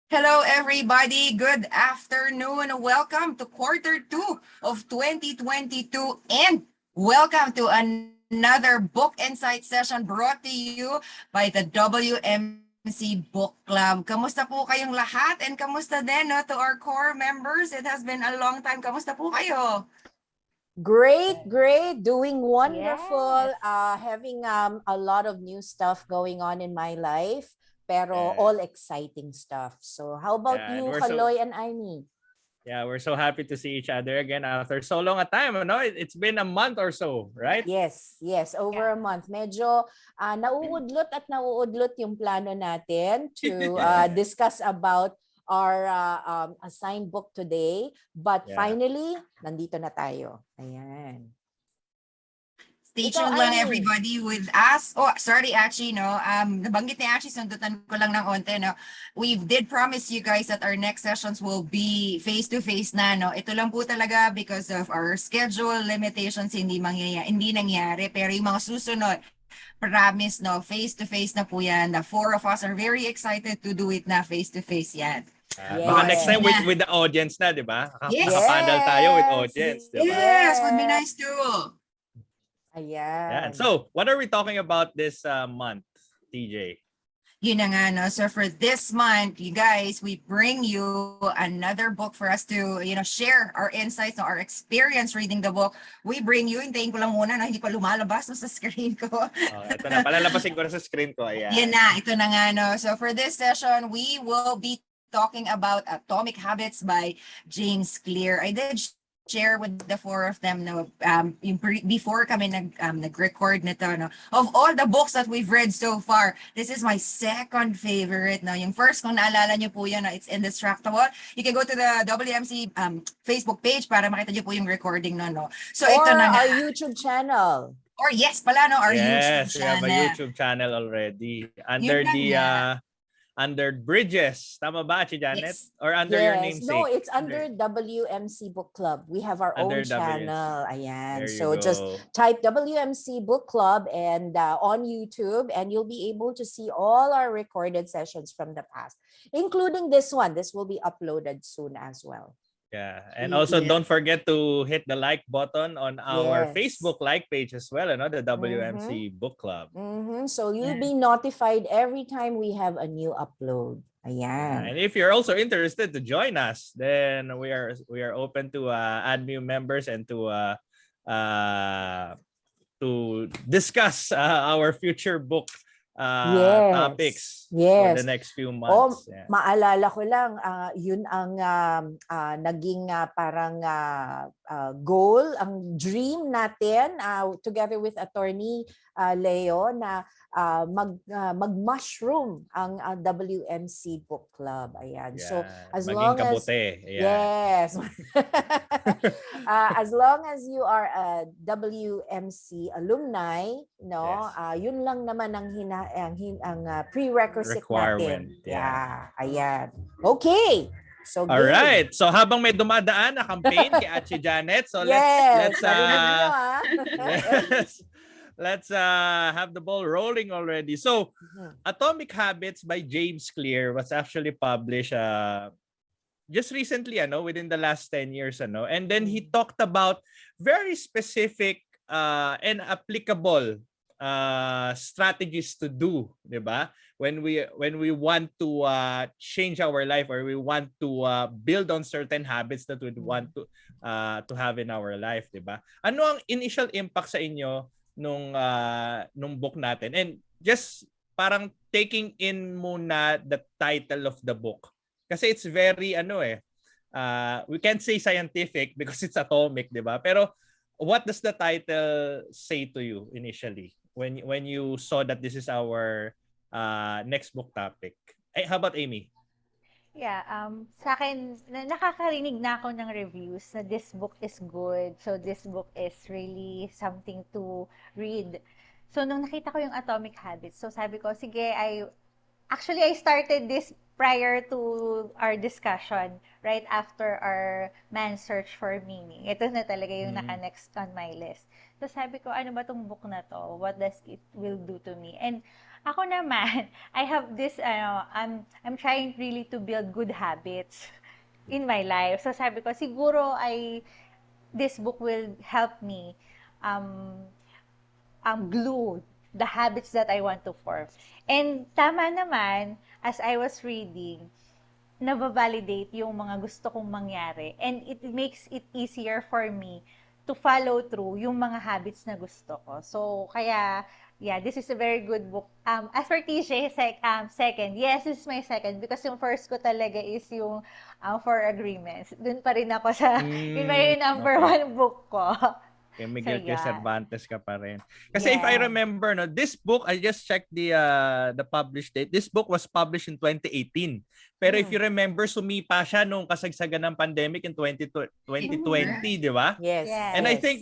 Hello, everybody. Good afternoon. Welcome to quarter two of 2022 and welcome to another book insight session brought to you by the WMC Book Club. Kamusta po kayong lahat and kamusta din to our core members? It has been a long time. Kamusta po kayo? Great, doing wonderful. Yes. Having a lot of new stuff going on in my life, pero Yeah. all exciting stuff. So how about Yeah, and you, we're Kaloy and Aimee? Yeah, we're so happy to see each other again after so long a time. No, it's been a month or so, right? Yes, over a month. Medyo nauudlot at nauudlot yung plano natin to Yeah. discuss about our assigned book today. But Yeah. finally, nandito na tayo. Ayan. Stay Ikaw, tuned lang Aimee. everybody with us. Oh, sorry Achi, nabanggit ni Achi, sundutan ko lang ng onte, no. We did promise you guys that our next sessions will be face-to-face na, no. Ito lang po talaga because of our schedule limitations, hindi nangyari. Pero yung mga susunod, promise, no, face-to-face na po yan. The four of us are very excited to do it na face-to-face yan. Baka next time Yeah. with the audience na, di ba? Yes. Makapanel tayo with audience, di ba? Yes, would be nice too. Yeah. Ayan. So, what are we talking about this month, TJ? Yun na nga, no? So for this month, you guys, we bring you another book for us to, share our insights, our experience reading the book. We bring you, hintayin ko lang muna na hindi pa lumalabas no, sa screen ko. Ito na, palalapasin ko na sa screen ko. Ayan. Yan na, ito na nga, no? So for this session, we will be talking about Atomic Habits by James Clear. I did share with the four of them no before kami nag-record nito no, of all the books that we've read so far, this is my second favorite no. Yung first, kung naalala nyo po yan no, it's Indestructible. You can go to the WMC Facebook page para makita nyo po yung recording no. So or ito na nga. our YouTube channel. Or yes pala no, our YouTube Yes, we channel. have a YouTube channel already under under Bridges. Tama ba, Ate Janet? Yes. Or under your namesake? No, it's under WMC Book Club. We have our Under own channel. Ayan. There you So go. just type WMC Book Club and on YouTube, and you'll be able to see all our recorded sessions from the past, including this one. This will be uploaded soon as well. Yeah. And also Yeah. don't forget to hit the like button on our Yes. Facebook like page as well, the WMC Book Club. So you'll be notified every time we have a new upload. Ayan. And if you're also interested to join us, then we are open to add new members and to discuss our future book topics for the next few months. Maalala ko lang, yun ang naging parang goal, ang dream natin together with Attorney Leo na mag-mushroom ang WMC Book Club. Ayan. Yeah. So as Maging long as kabote. yes. As long as you are a WMC alumni, no, yun lang naman ang prerequisite Requirement. natin. Yeah. Ayan. Okay. So all right. So habang may dumadaan na campaign kay Ate Janet, so let's let's have the ball rolling already. So Atomic Habits by James Clear was actually published just recently, within the last 10 years, and then he talked about very specific and applicable strategies to do, diba? When we want to change our life, or we want to build on certain habits that we want to have in our life, diba? Ano ang initial impact sa inyo nung book natin? And just parang taking in muna the title of the book. Kasi it's very we can't say scientific because it's atomic, diba? Pero what does the title say to you initially when you saw that this is our next book topic? How about Aimee? Yeah, sa akin, nakakarinig na ako ng reviews na this book is good. So this book is really something to read. So nung nakita ko yung Atomic Habits, so sabi ko, sige, I started this prior to our discussion, right after our Man's Search for Meaning. Ito na talaga yung naka-next on my list. So sabi ko, ano ba tong book na to? What does it will do to me? And Ako naman, I have this, I'm trying really to build good habits in my life. So sabi ko, siguro this book will help me um, glue the habits that I want to form. And tama naman, as I was reading, nababalidate yung mga gusto kong mangyari. And it makes it easier for me to follow through yung mga habits na gusto ko. So, kaya, yeah, this is a very good book. As for TJ, second, yes, this is my second because yung first ko talaga is yung Four Agreements. Dun pa rin ako sa, yun pa rin yung number Okay. 1 book ko. Kay Miguel So, yeah. Cervantes ka pa rin. Kasi if I Yeah. remember, no, this book, I just checked the published date. This book was published in 2018. Pero if you remember, sumipa siya nung kasagsagan ng pandemic in 2020, di ba? Yes. Yes. And I yes. think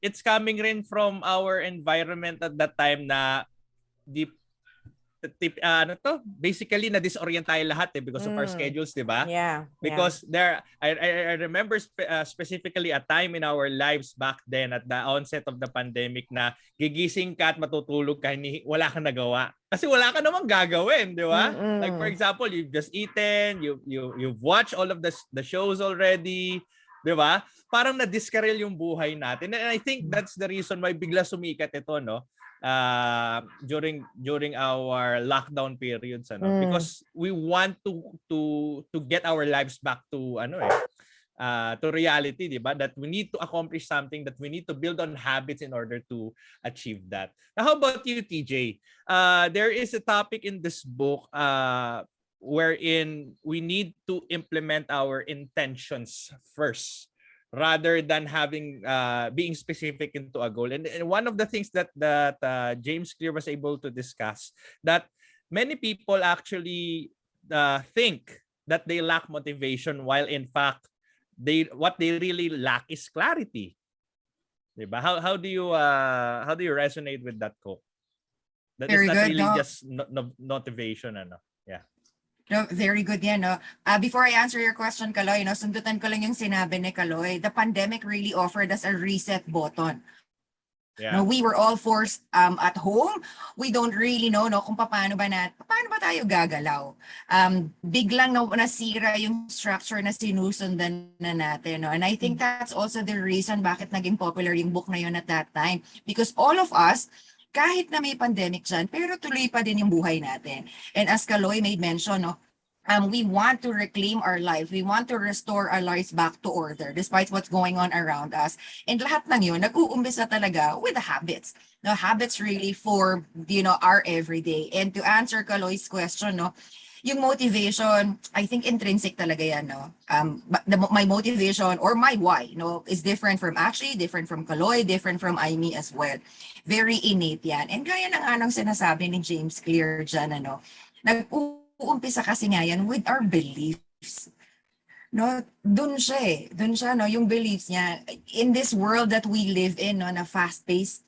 it's coming rin from our environment at that time na the basically na disorient tayo lahat because of our schedules, di ba? Yeah. Because I remember specifically a time in our lives back then at the onset of the pandemic na gigising ka at matutulog ka, wala kang nagawa. Kasi wala ka namang gagawin, di ba? Like for example, you've just eaten, you've watched all of the shows already, di ba? Parang na-discarrel yung buhay natin. And I think that's the reason why bigla sumikat ito, no? During our lockdown periods, because we want to get our lives back to to reality, di ba? That we need to accomplish something, that we need to build on habits in order to achieve that. Now, how about you, TJ? There is a topic in this book wherein we need to implement our intentions first, rather than having being specific into a goal. And one of the things that James Clear was able to discuss, that many people actually think that they lack motivation, while in fact what they really lack is clarity. Diba? How do you resonate with that quote? That Very is not good, really no? just motivation, yeah. No, very good yan, no? Before I answer your question, Kaloy, no, sundutan ko lang yung sinabi ni Kaloy. The pandemic really offered us a reset button. Yeah. No, we were all forced at home. We don't really know, no, kung paano ba tayo gagalaw. Biglang nasira yung structure na sinusundan na natin, no? And I think that's also the reason bakit naging popular yung book na yun at that time. Because all of us, kahit na may pandemic dyan, pero tuloy pa din yung buhay natin. And as Kaloy made mention, no, we want to reclaim our life. We want to restore our lives back to order despite what's going on around us. And lahat ng yun, nag-uumpisa talaga with the habits. No, habits really for, our everyday. And to answer Kaloy's question, no, yung motivation, I think intrinsic talaga yan, no? My motivation or my why, no, is different from Kaloy, different from Aimee as well. Very innate yan. And gaya ng anong sinasabi ni James Clear dyan, nag-uumpisa kasi nga yan with our beliefs. No, dun siya, no, yung beliefs niya. In this world that we live in, no, na fast-paced,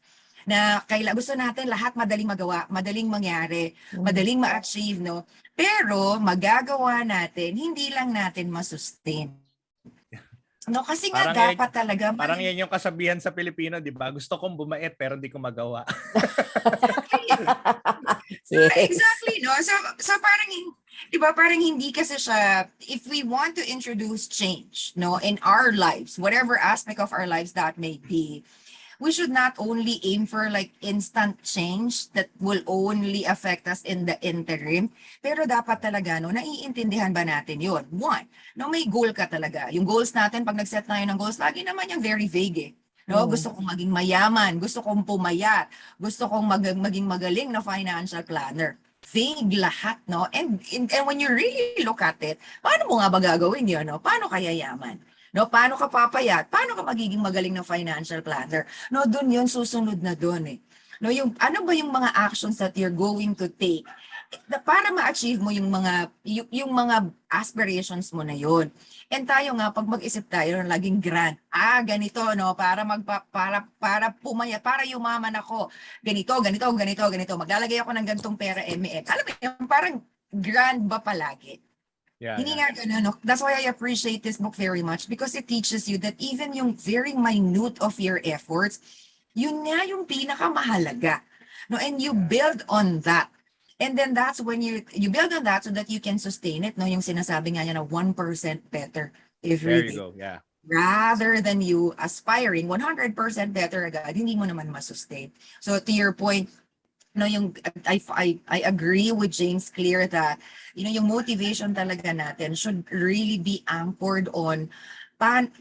na gusto natin lahat madaling magawa, madaling mangyari, madaling ma-achieve, no? Pero magagawa natin, hindi lang natin masustain. No, kasi nga dapat talaga. Parang yan yung kasabihan sa Pilipino, di ba? Gusto kong bumait pero hindi ko magawa. Yes. Exactly, no? So parang, di ba, parang hindi kasi siya, if we want to introduce change, no, in our lives, whatever aspect of our lives that may be, we should not only aim for like instant change that will only affect us in the interim, pero dapat talaga, no, naiintindihan ba natin yun? One, no, may goal ka talaga. Yung goals natin, pag nag-set tayo ng goals, lagi naman yung very vague, eh. No, gusto kong maging mayaman, gusto kong pumayat, gusto kong maging magaling na financial planner. Vague lahat, no? And when you really look at it, paano mo nga ba gagawin yun, no? Paano kaya yaman? No, paano ka papayat? Paano ka magiging magaling na financial planner? No, doon yun, susunod na doon, eh. No, yung ano ba yung mga actions that you're going to take para ma-achieve mo yung mga aspirations mo na yun. And tayo nga, pag mag-isip tayo, laging grand. Ganito, no, para pumaya, para yumaman ako. Ganito. Maglalagay ako ng gantong pera, MEM. Alam mo yun, parang grand ba palagi? Yeah, Hindi nga ganun, no? That's why I appreciate this book very much because it teaches you that even yung very minute of your efforts, yun nga yung pinakamahalaga. No? And you build on that. And then that's when you build on that so that you can sustain it, no? Yung sinasabi nga niya na 1% better every There you day. go. Yeah. Rather than you aspiring 100% better agad, hindi mo naman masustain. So to your point, no, yung I agree with James Clear that yung motivation talaga natin should really be anchored on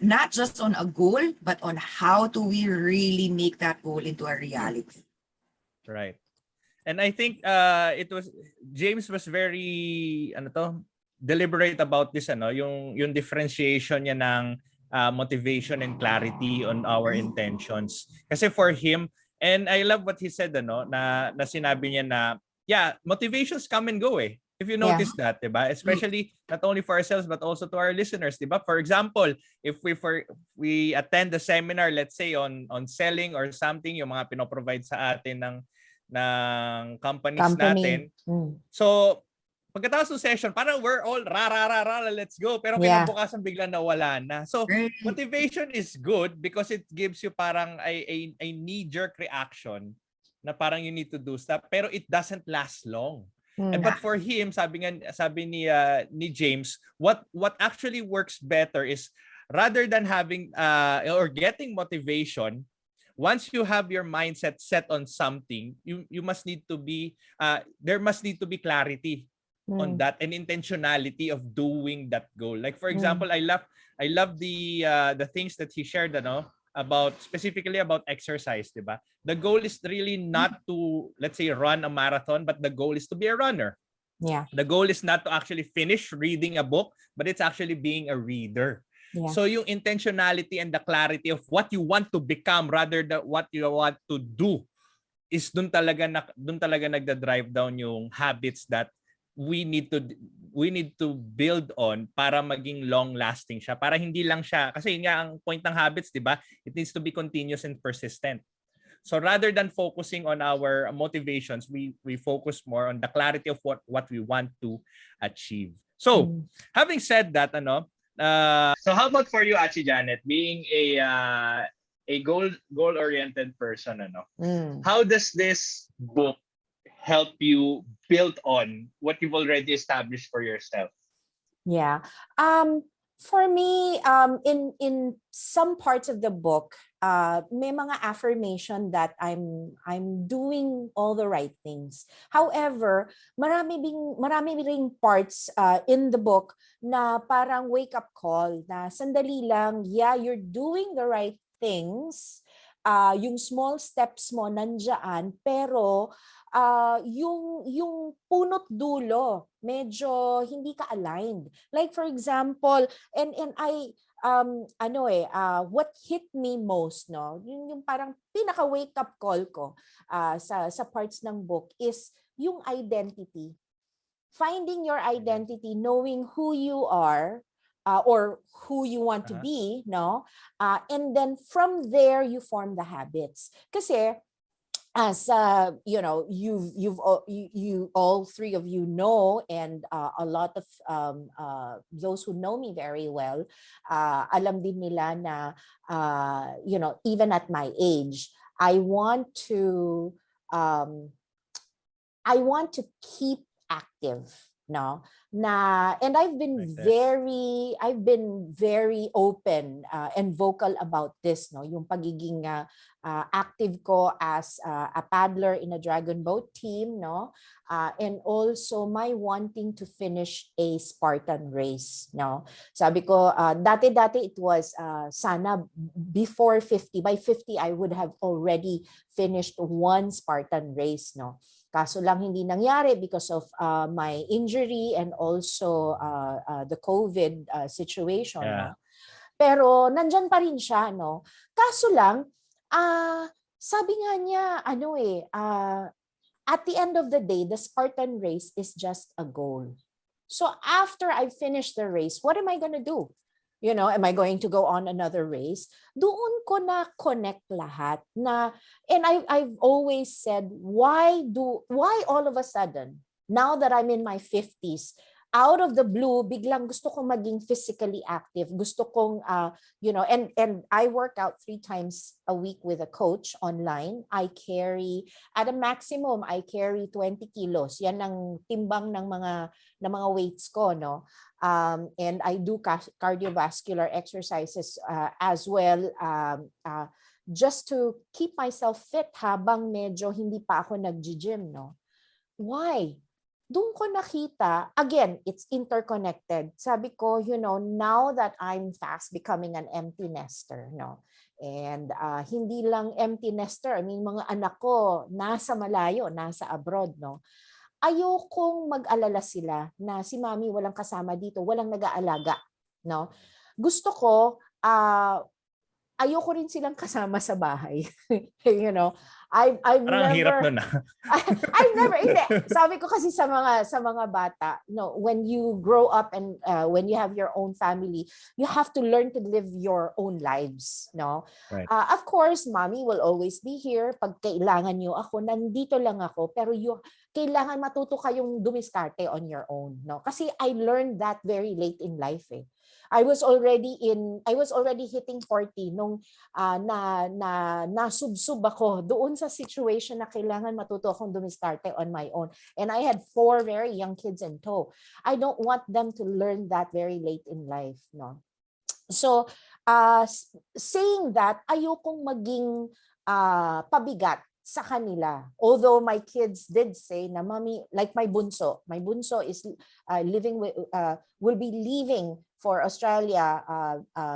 not just on a goal but on how do we really make that goal into a reality. Right. And I think James was very deliberate about this yung differentiation niya ng motivation and clarity on our intentions. Kasi for him, and I love what he said na sinabi niya na motivations come and go eh. If you notice that, 'di ba? Especially not only for ourselves but also to our listeners, 'di ba? For example, if we attend the seminar, let's say on selling or something, yung mga pinoprovide sa atin ng companies natin. So, pagkatapos ng session, parang we're all let's go. Pero kinabukasan bigla nawala na. So, motivation is good because it gives you parang a knee-jerk reaction na parang you need to do stuff. Pero it doesn't last long. But for him, sabi ni James, what actually works better is rather than having or getting motivation, once you have your mindset set on something, you must need to be there must need to be clarity on that and intentionality of doing that goal. Like for example, I love the things that he shared about specifically about exercise, diba? The goal is really not to, let's say, run a marathon, but the goal is to be a runner. Yeah. The goal is not to actually finish reading a book, but it's actually being a reader. Yeah. So yung intentionality and the clarity of what you want to become rather than what you want to do is dun talaga nagda-drive down yung habits that we need to build on para maging long lasting siya, para hindi lang siya kasi yun nga ang point ng habits, 'di ba? It needs to be continuous and persistent. So rather than focusing on our motivations, we focus more on the clarity of what we want to achieve. So, having said that, so how about for you, Achi Janet, being a goal-oriented person, how does this book help you build on what you've already established for yourself? Yeah. For me, in some parts of the book, may mga affirmation that I'm doing all the right things. However, marami ring parts in the book na parang wake up call na sandali lang, you're doing the right things. Yung small steps mo nandiyan, pero yung punot dulo medyo hindi ka aligned. Like for example, and I what hit me most, yung parang pinaka wake up call ko sa parts ng book is yung identity. Finding your identity, knowing who you are, or who you want to be, and then from there you form the habits. Kasi as you all three of you know, and a lot of those who know me very well, alam din nila na even at my age, I want to keep active, and I've been very open and vocal about this, yung pagiging active ko as a paddler in a dragon boat team, and also my wanting to finish a Spartan race, Sabi ko dati it was sana before 50, by 50 I would have already finished one Spartan race, Kaso lang hindi nangyari because of my injury and also the COVID situation. Yeah. Pero nandyan pa rin siya. Kaso lang, sabi nga niya, at the end of the day, the Spartan race is just a goal. So after I finish the race, what am I going to do? Am I going to go on another race? Doon ko na connect lahat na, and I've always said, why all of a sudden, now that I'm in my 50s, out of the blue, biglang gusto kong maging physically active. Gusto kong, and I work out 3 times a week with a coach online. I carry, at a maximum, I carry 20 kilos. Yan ang timbang ng mga weights ko, no? And I do cardiovascular exercises as well, just to keep myself fit habang medyo hindi pa ako nag-gym, no? Why? Doon ko nakita, again, it's interconnected. Sabi ko, now that I'm fast becoming an empty nester, no? And hindi lang empty nester, I mean, mga anak ko nasa malayo, nasa abroad, no? Ayokong mag-alala sila na si mami walang kasama dito, walang nag-aalaga, no? Gusto ko, ayoko rin silang kasama sa bahay. I've Parang ang hirap never nun I've never, hindi. Sabi ko kasi sa mga bata, when you grow up and when you have your own family, you have to learn to live your own lives, no? Right. Of course, mommy will always be here. Pag kailangan nyo ako, nandito lang ako. Pero kailangan matuto kayong dumiskarte on your own, no? Kasi I learned that very late in life, eh. I was already hitting 40 nung nasubsub ako doon sa situation na kailangan matuto akong dumiskarte on my own. And I had 4 very young kids in tow. I don't want them to learn that very late in life, no? So, saying that, ayokong maging pabigat sa kanila. Although my kids did say na, mommy, like my bunso is will be leaving for Australia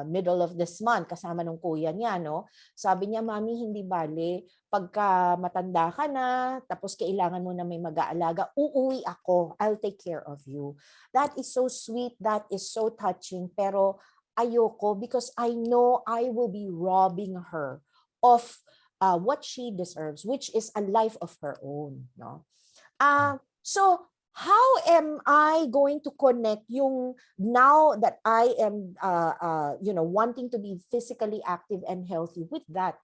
middle of this month kasama nung kuya niya, no? Sabi niya, mami, hindi bale pagka matanda ka na tapos kailangan mo na may mag-aalaga, uuwi ako, I'll take care of you. That is so sweet, that is so touching, pero ayoko because I know I will be robbing her of what she deserves, which is a life of her own, no? So how am I going to connect yung now that I am wanting to be physically active and healthy with that?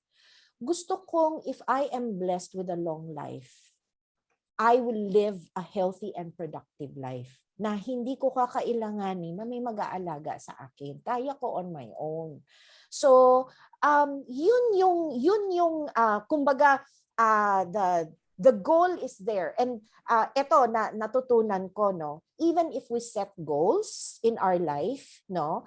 Gusto kong if I am blessed with a long life, I will live a healthy and productive life na hindi ko kakailanganin na may mag-aalaga sa akin. Kaya ko on my own. So, yun yung kumbaga the goal is there. And ito natutunan ko, no, even if we set goals in our life, no,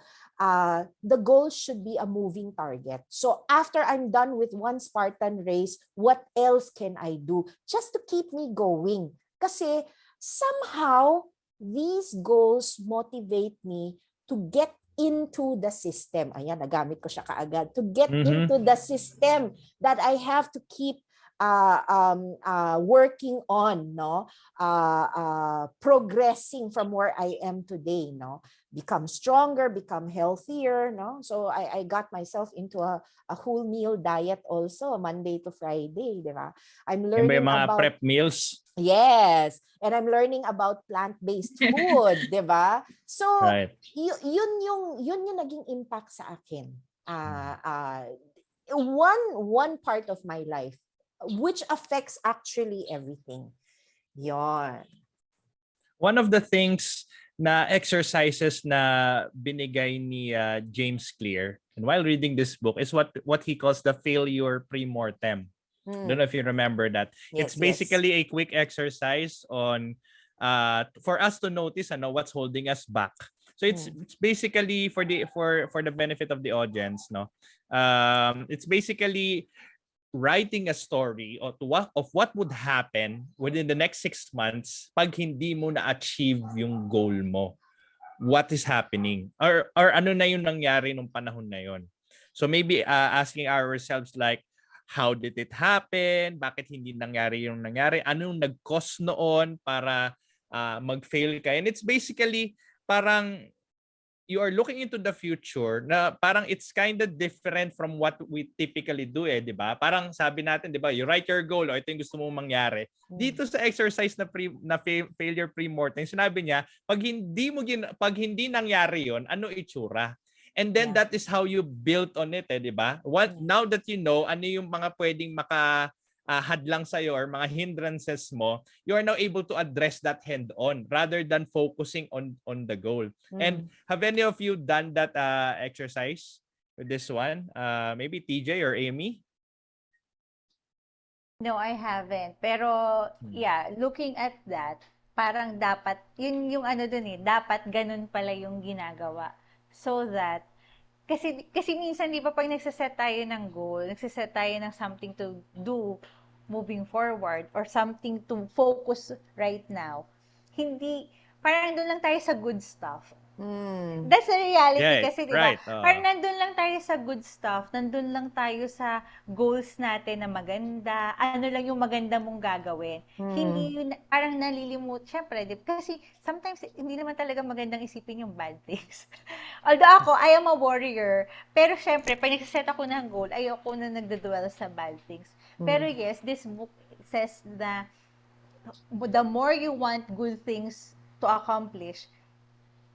the goal should be a moving target. So after I'm done with one Spartan race, what else can I do just to keep me going? Kasi somehow these goals motivate me to get into the system. Ayan, nagamit ko siya kaagad. To get into the system that I have to keep working on, no? Progressing from where I am today, no? Become stronger, become healthier, no? So I got myself into a whole meal diet also, Monday to Friday, di ba? I'm learning yung mga about prep meals. Yes, and I'm learning about plant-based food, 'di ba? So, Right. yun yung naging impact sa akin. One part of my life which affects actually everything. Yon. One of the things na exercises na binigay ni James Clear, and while reading this book, is what he calls the failure pre-mortem. Don't know if you remember that. Yes, It's basically a quick exercise on for us to notice what's holding us back. So it's basically for the benefit of the audience, no. It's basically writing a story of what would happen within the next 6 months pag hindi mo na-achieve yung goal mo. What is happening? Or ano na yung nangyari nung panahon na yon. So maybe asking ourselves like, how did it happen? Bakit hindi nangyari yung nangyari? Anong nag-cause noon para mag-fail ka? And it's basically parang you are looking into the future na parang it's kind of different from what we typically do, di ba? Parang sabi natin, di ba, you write your goal, ito yung gusto mong mangyari. Dito sa exercise na failure pre-mortem, sinabi niya, pag hindi nangyari yon, ano itsura? And then that is how you built on it, di ba? Now that you know, ano yung mga pwedeng hadlang sa'yo or mga hindrances mo, you are now able to address that head-on rather than focusing on the goal. And have any of you done that exercise with this one? Maybe TJ or Amy? No, I haven't. Pero, yeah, looking at that, parang dapat, yun yung ano dun eh, dapat ganun pala yung ginagawa. So that, kasi minsan di ba pag nagsiset tayo ng goal, nagsiset tayo ng something to do moving forward or something to focus right now, hindi, parang doon lang tayo sa good stuff. That's the reality Yeah, kasi, di ba? right. Parang nandun lang tayo sa good stuff, nandun lang tayo sa goals natin na maganda, ano lang yung maganda mong gagawin. Hindi yun, parang nalilimut, syempre, di ba? Kasi sometimes, hindi naman talaga magandang isipin yung bad things. Although ako, I am a warrior, pero syempre, pag nagsiset ako ng goal, ayoko na nagdadwell sa bad things. Pero yes, this book says na the more you want good things to accomplish,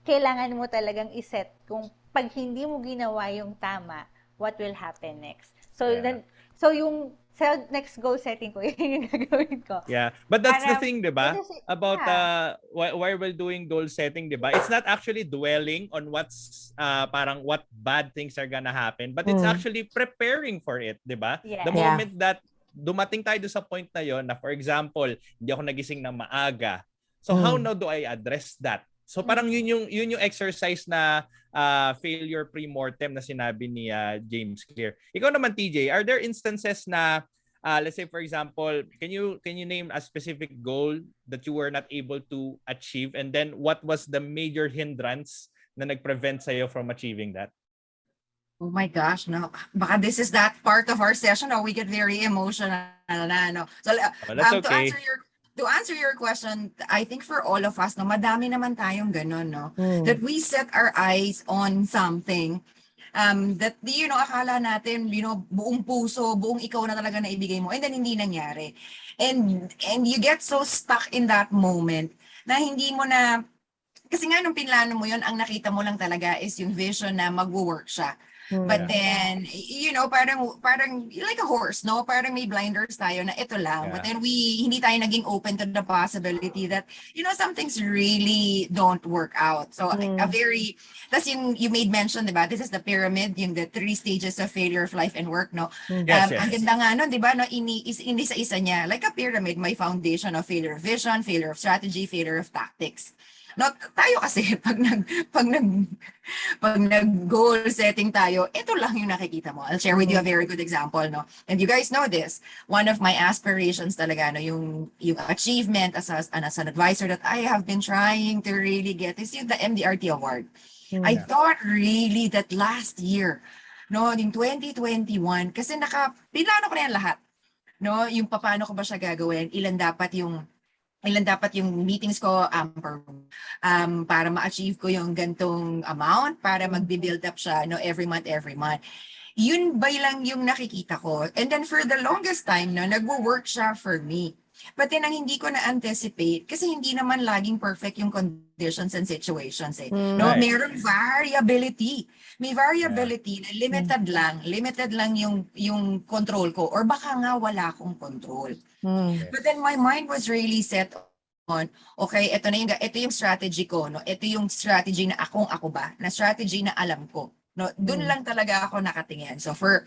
kailangan mo talagang iset kung pag hindi mo ginawa yung tama, what will happen next. So, Yeah. so yung sa next goal setting ko, yun yung gagawin ko. Yeah, but that's the Para- thing, 'di ba? About yeah. while we're doing goal setting, 'di ba? It's not actually dwelling on what's parang what bad things are gonna happen, but it's actually preparing for it, 'di ba? Yes. The Yeah. moment that dumating tayo sa point na 'yon na for example, hindi ako nagising ng maaga. So how now do I address that? So parang yun yung exercise na failure pre-mortem na sinabi ni James Clear. Ikaw naman TJ, are there instances na let's say for example, can you name a specific goal that you were not able to achieve, and then what was the major hindrance na nag-prevent sa'yo from achieving that? Oh my gosh, no. Baka this is that part of our session, no? We get very emotional na, no? So, That's okay. to answer your question, I think for all of us, no, madami naman tayong ganun, no? That we set our eyes on something that, akala natin, buong puso, buong ikaw na talaga na ibigay mo, and then hindi nangyari. And you get so stuck in that moment na hindi mo na, kasi nga nung pinlano mo yun, ang nakita mo lang talaga is yung vision na magwo-work siya. But then, parang like a horse, no? Parang may blinders tayo na ito lang. Yeah. But then hindi tayo naging open to the possibility that, some things really don't work out. So, tas you made mention, di ba? This is the pyramid, yung the 3 stages of failure of life and work, no? Yes, yes. Ang ganda nga nun, di ba? No? Hindi sa isa niya. Like a pyramid, may foundation of failure of vision, failure of strategy, failure of tactics. No, tayo kasi pag nag-goal setting tayo, ito lang yung nakikita mo. I'll share with you a very good example, no? And you guys know this. One of my aspirations talaga, no, yung achievement as an advisor that I have been trying to really get is yung the MDRT award. I thought really that last year, no, in 2021, kasi pinano ko na yan lahat. No, yung paano ko ba siya gagawin, ilan dapat yung meetings ko para ma-achieve ko yung gantong amount, para magbi-build up siya, no, every month. Yun ba lang yung nakikita ko? And then for the longest time, no, nagwo-work siya for me. But then ang hindi ko na-anticipate, kasi hindi naman laging perfect yung conditions and situations eh. No, Right. merong variability. May variability na limited lang yung control ko, or baka nga wala akong control. But then my mind was really set on, okay, ito yung strategy ko, no? Ito yung strategy na ako ba? Na strategy na alam ko. No, doon lang talaga ako nakatingin. So for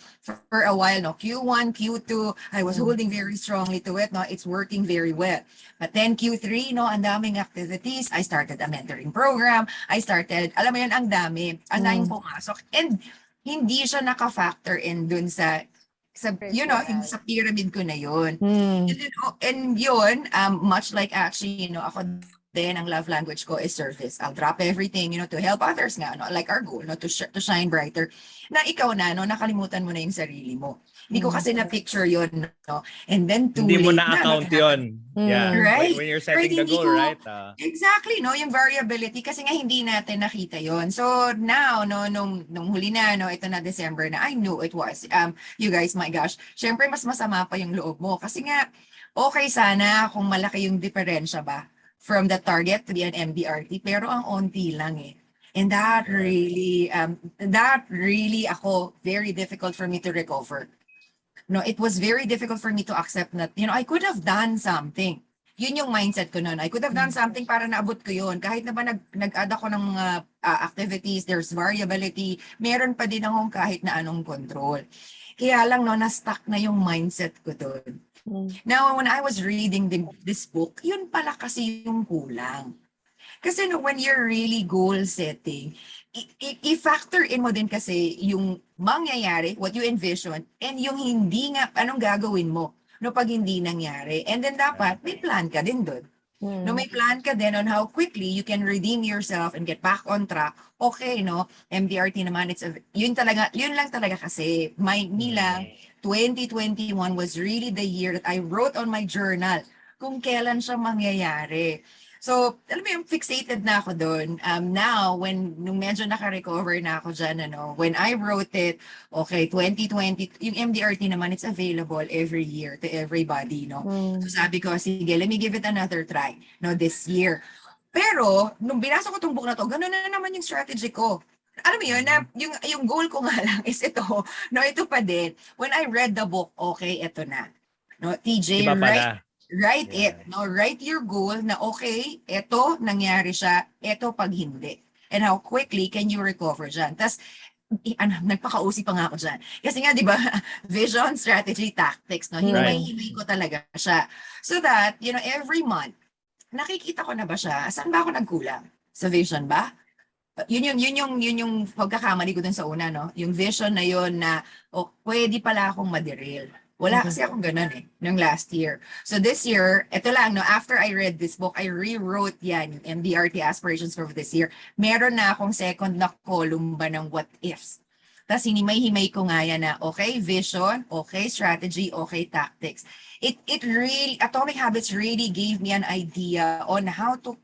a while, no, Q1, Q2, I was holding very strongly to it, no, it's working very well. But then Q3, no, ang daming activities. I started a mentoring program. Alam mo yun, ang daming pumasok. And hindi siya naka-factor in dun sa sa pyramid ko na yun. And yun, much like actually, ako din, ang love language ko is service. I'll drop everything, to help others nga, no? Like our goal, no? To shine brighter. Na ikaw na, no? Nakalimutan mo na yung sarili mo. Hindi ko kasi na-picture yun, no? And then too Hindi mo late na-account yun. Yeah. Right? When you're setting the Hindi goal, ko- right? Exactly, no? Yung variability, kasi nga hindi natin nakita yon. So now, no, nung huli na, no, ito na December na, I knew it was. You guys, my gosh, syempre mas masama pa yung loob mo. Kasi nga, okay sana kung malaki yung diferensya ba from the target to be an MDRT, pero ang onti lang eh. And that really very difficult for me to recover. No, it was very difficult for me to accept that, I could have done something. Yun yung mindset ko noon. I could have done something para naabot ko yun. Kahit na ba nag-add ako ng mga activities, there's variability, meron pa din akong kahit na anong control. Kaya lang, no, na-stuck na yung mindset ko doon. Now, when I was reading this book, yun pala kasi yung kulang. Kasi no, when you're really goal setting, i-factor in mo din kasi yung mangyayari, what you envision, and yung hindi nga, anong gagawin mo no pag hindi nangyari. And then dapat may plan ka din doon. No, may plan ka din on how quickly you can redeem yourself and get back on track. Okay, no? MDRT naman, yun lang talaga kasi me lang, 2021 was really the year that I wrote on my journal kung kailan siya mangyayari. So, alam mo yung fixated na ako doon. Now, nung medyo naka-recover na ako dyan, when I wrote it, okay, 2020, yung MDRT naman, it's available every year to everybody, no? So sabi ko, sige, let me give it another try, no, this year. Pero, nung binasa ko tong book na to, ganun na naman yung strategy ko. Alam mo yun, na yung goal ko nga lang is ito, no, ito pa din. When I read the book, okay, ito na. No, TJ, Iba pala. write it. No, write your goal na okay, ito, nangyari siya, ito pag hindi. And how quickly can you recover dyan? Tapos, nagpakausi pa nga ako dyan. Kasi nga, di ba, vision, strategy, tactics, no? Hinimay-himay ko talaga siya. So that, every month, nakikita ko na ba siya? Saan ba ako nagkulang? Sa vision ba? Yun yung pagkakamali ko dun sa una, no? Yung vision na yun na, pwede pala akong maderail. Wala kasi akong ganun nung last year. So this year, ito lang, no, after I read this book, I rewrote yan, yung MDRT aspirations for this year. Meron na akong second na column ba ng what ifs. Tapos hinimay-himay ko nga yan na, okay, vision, okay, strategy, okay, tactics. It really, Atomic Habits really gave me an idea on how to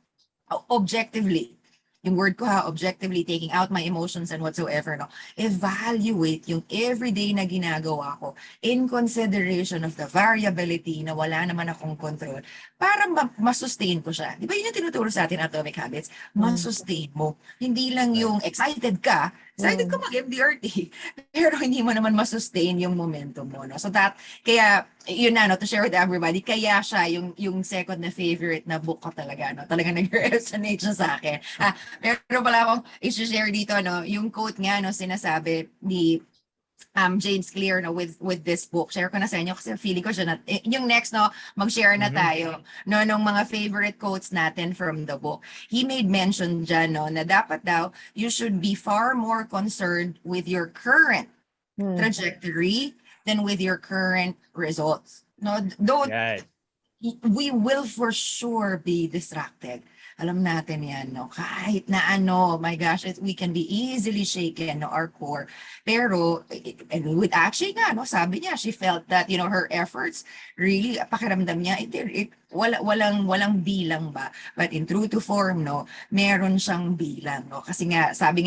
objectively, yung word ko objectively taking out my emotions and whatsoever, no, evaluate yung everyday na ginagawa ko in consideration of the variability na wala naman akong control para masustain ko siya. Di ba yun yung tinuturo sa atin, Atomic Habits? Masustain mo. Hindi lang yung excited ka mag-MDRT, pero hindi mo naman masustain yung momentum mo, no? So kaya, yun na, no, to share with everybody, kaya siya yung second na favorite na book ko talaga, no? Talagang nag-resonate siya sa akin. Pero pala akong i-share dito, no, yung quote nga, no, sinasabi ni James Clear, no, with this book. Share ko na sa inyo kasi feeling ko siya na, yung next, no, mag-share na tayo, no, nung mga favorite quotes natin from the book. He made mention dyan, no, na dapat daw, you should be far more concerned with your current trajectory than with your current results. No, we will for sure be distracted. Alam natin yan, no? Kahit na my gosh, we can be easily shaken, no, our core. Pero, and with actually nga, no, sabi niya, she felt that, her efforts, really, pakiramdam niya, walang bilang ba? But in true to form, no, meron siyang bilang, no? Kasi nga, sabi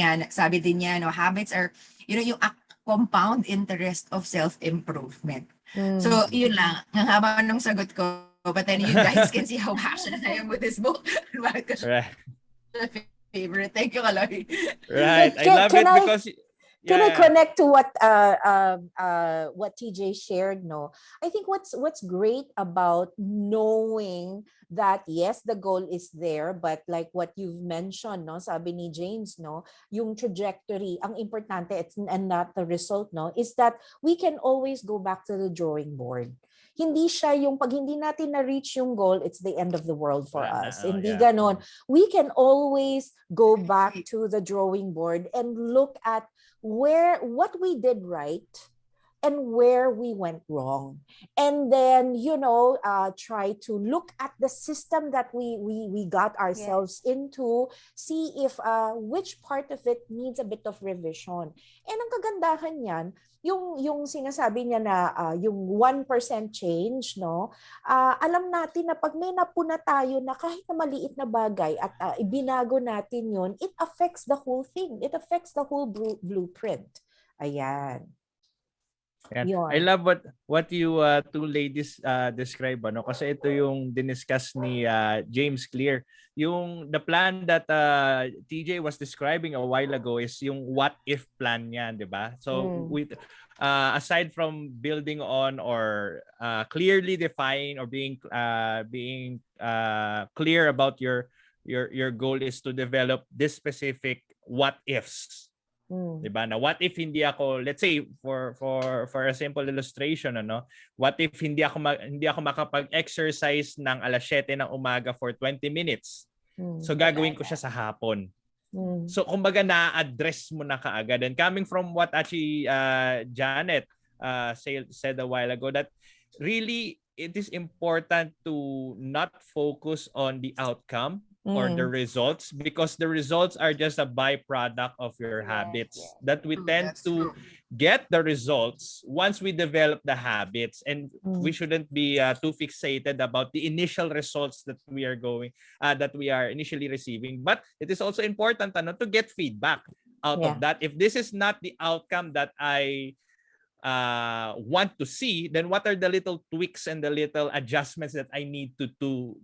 din niya, no, habits are, yung compound interest of self-improvement. So, yun lang. Ang haba ng sagot ko. But then you guys can see how passionate I am with this book. Right. Favorite. Thank you, Kaloy. Right. I love it because... Can I connect to what TJ shared? No, I think what's great about knowing that yes, the goal is there, but like what you've mentioned, no, sabi ni James, no, yung trajectory, ang importante, and not the result, no, is that we can always go back to the drawing board. Hindi siya yung pag hindi natin na-reach yung goal, it's the end of the world for us. Hindi ganon. We can always go back to the drawing board and look at what we did right and where we went wrong, and then try to look at the system that we got ourselves into, see if which part of it needs a bit of revision. And ang kagandahan niyan, yung sinasabi niya na yung 1% change, no, alam natin na pag may napuna tayo na kahit na maliit na bagay at ibinago natin yun, it affects the whole thing, it affects the whole blueprint. Ayan. Yan. I Yun. love what you two ladies describe, ano, kasi ito yung diniscuss ni James Clear. Yung the plan that TJ was describing a while ago is yung what if plan niya, 'di ba? So with aside from building on or clearly define or being clear about your goal is to develop this specific what ifs. 'Di ba? Na what if hindi ako, let's say for a simple illustration, ano, what if hindi ako makapag-exercise ng 7:00 ng umaga for 20 minutes. So gagawin ko siya sa hapon. So kumbaga na-address mo na kaagad. And coming from what actually Janet said a while ago, that really it is important to not focus on the outcome or the results, because the results are just a byproduct of your habits. That we tend That's to true. get the results once we develop the habits, and we shouldn't be too fixated about the initial results that we are initially receiving. But it is also important to get feedback out of that. If this is not the outcome that I want to see, then what are the little tweaks and the little adjustments that I need to do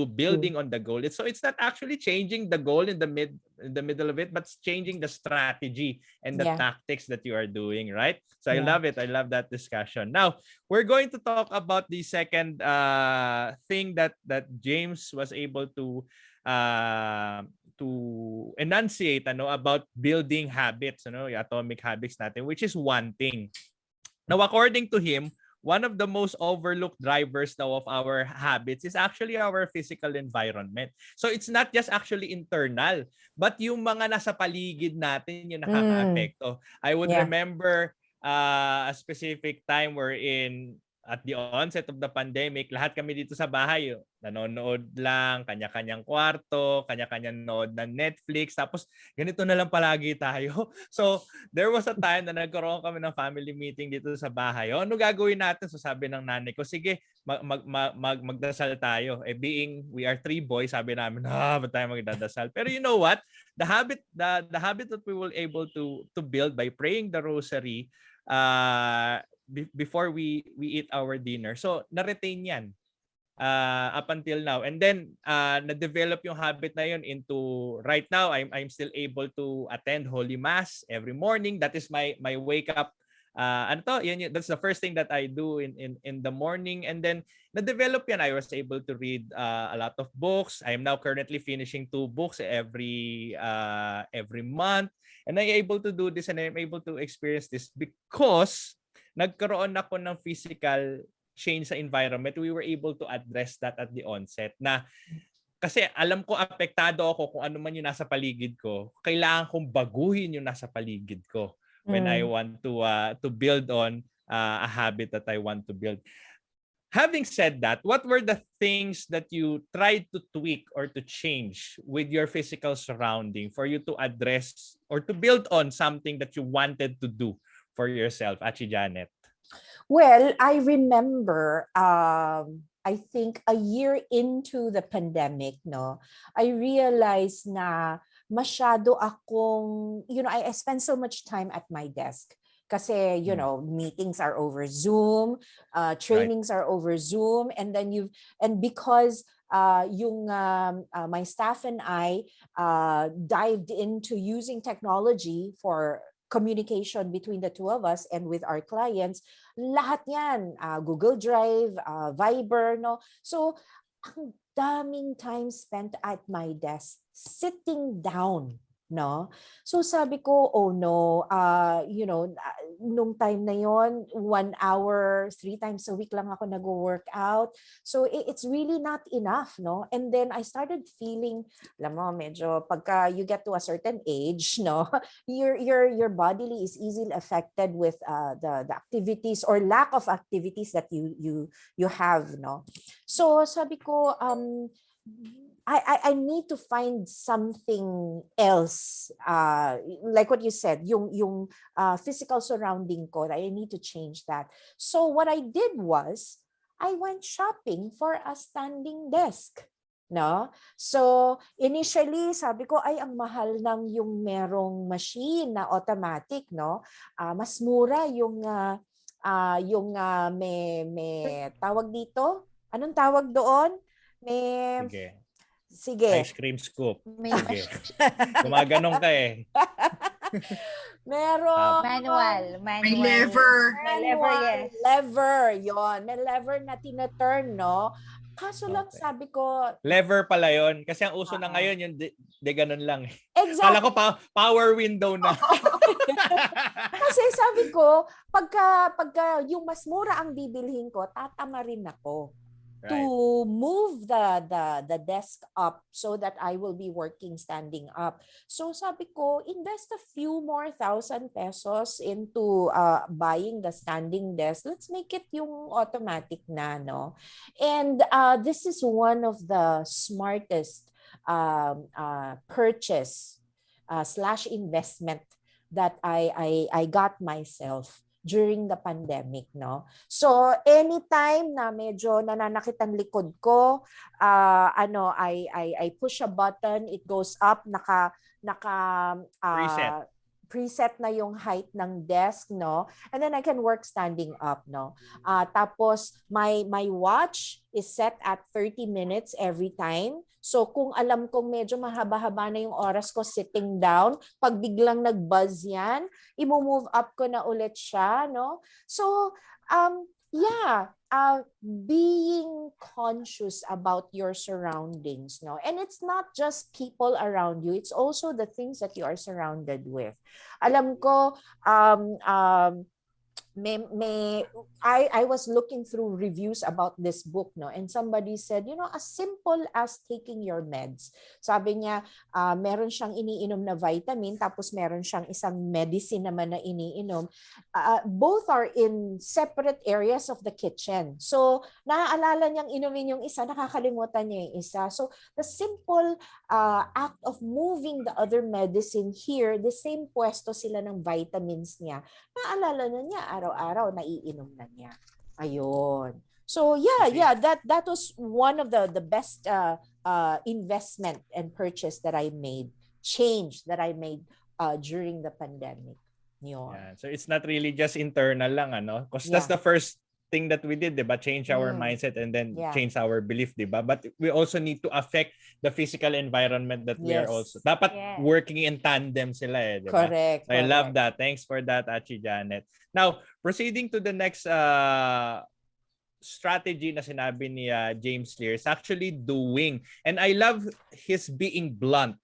building on the goal? So it's not actually changing the goal in the middle of it, but it's changing the strategy and the tactics that you are doing, right? So I love it. I love that discussion. Now we're going to talk about the second thing that James was able to enunciate about building habits, yung atomic habits natin, which is one thing. Now, according to him, one of the most overlooked drivers now of our habits is actually our physical environment. So it's not just actually internal, but yung mga nasa paligid natin yung nakaka-apekto. I would remember a specific time wherein at the onset of the pandemic, lahat kami dito sa bahay, nanonood lang, kanya-kanyang kwarto, kanya-kanyang nood ng Netflix, tapos ganito na lang palagi tayo. So, there was a time na nagkaroon kami ng family meeting dito sa bahay. Ano gagawin natin? So, sabi ng nanay ko, sige, magdasal tayo. Being we are 3 boys, sabi namin, ba't tayo magdadasal? Pero you know what? The habit that we were able to build by praying the rosary, before we eat our dinner. So, na-retain yan up until now. And then, na-develop yung habit na yun into, right now, I'm still able to attend Holy Mass every morning. That is my wake up. That's the first thing that I do in the morning. And then, na-develop yan. I was able to read a lot of books. I am now currently finishing 2 books every month. And I'm able to do this and I'm able to experience this because nagkaroon ako ng physical change sa environment. We were able to address that at the onset. Na kasi alam ko apektado ako kung ano man yung nasa paligid ko. Kailangan kong baguhin yung nasa paligid ko when I want to build on a habit that I want to build. Having said that, what were the things that you tried to tweak or to change with your physical surrounding for you to address or to build on something that you wanted to do for yourself, Achi Janet? Well, I remember, I think a year into the pandemic, I realized na masyado akong, I spend so much time at my desk. Kasi, meetings are over Zoom, trainings are over Zoom, and then because my staff and I dived into using technology for communication between the two of us and with our clients, lahat yan, Google Drive, Viber, So, ang daming time spent at my desk, sitting down, So sabi ko, oh no, nung time na yon, 1 hour, 3 times a week lang ako nag-workout. So it's really not enough, And then I started feeling, alam mo, medyo pagka you get to a certain age, your body is easily affected with the activities or lack of activities that you have, So sabi ko, I need to find something else, like what you said, yung physical surrounding ko. I need to change that. So what I did was, I went shopping for a standing desk. So initially, sabi ko, ay ang mahal ng yung merong machine na automatic, mas mura yung yung may tawag dito? Anong tawag doon? May Sige. sige. Ice cream scoop. May Sige. Gumaganong ka eh. Meron manual. May lever. May lever, yes. lever, yon. May lever na tina-turn, no? Kaso lang Okay. sabi ko, Lever pala yon. Kasi ang uso na Oo. ngayon, yung de ganun lang. Kala exactly. ko power window na. Kasi sabi ko, pagka yung mas mura ang bibilhin ko, tatama rin ako to Right. move the desk up so that I will be working standing up. So sabi ko, invest a few more ₱1,000 into buying the standing desk. Let's make it yung automatic na, no? And this is one of the smartest purchase / investment that I got myself during the pandemic, no? So anytime na medyo nananakit ang likod ko, I push a button, it goes up, naka Preset. preset na yung height ng desk, no? And then I can work standing up, no? Tapos my watch is set at 30 minutes every time. So kung alam kong medyo mahaba-haba na yung oras ko sitting down, pag biglang nag-buzz yan, i-move up ko na ulit siya, no? So, being conscious about your surroundings, no? And it's not just people around you, it's also the things that you are surrounded with. Alam ko, I was looking through reviews about this book, no, and somebody said, as simple as taking your meds. Sabi niya, meron siyang iniinom na vitamin, tapos meron siyang isang medicine naman na iniinom. Both are in separate areas of the kitchen. So, naaalala niyang inumin yung isa, nakakalimutan niya yung isa. So, the simple act of moving the other medicine here, the same pwesto sila ng vitamins niya, naalala na niya, araw-araw naiinom na niya. Ayun. So that was one of the best investment and purchase that I made, change that I made during the pandemic. Yun. Yeah. So it's not really just internal lang, ano? Because that's the first thing that we did, diba? Change our mindset and then change our belief, diba? But we also need to affect the physical environment that we are also. Dapat working in tandem sila eh, diba? Correct. So I love that. Thanks for that, Achi Janet. Now, proceeding to the next strategy na sinabi ni James Clear is actually doing. And I love his being blunt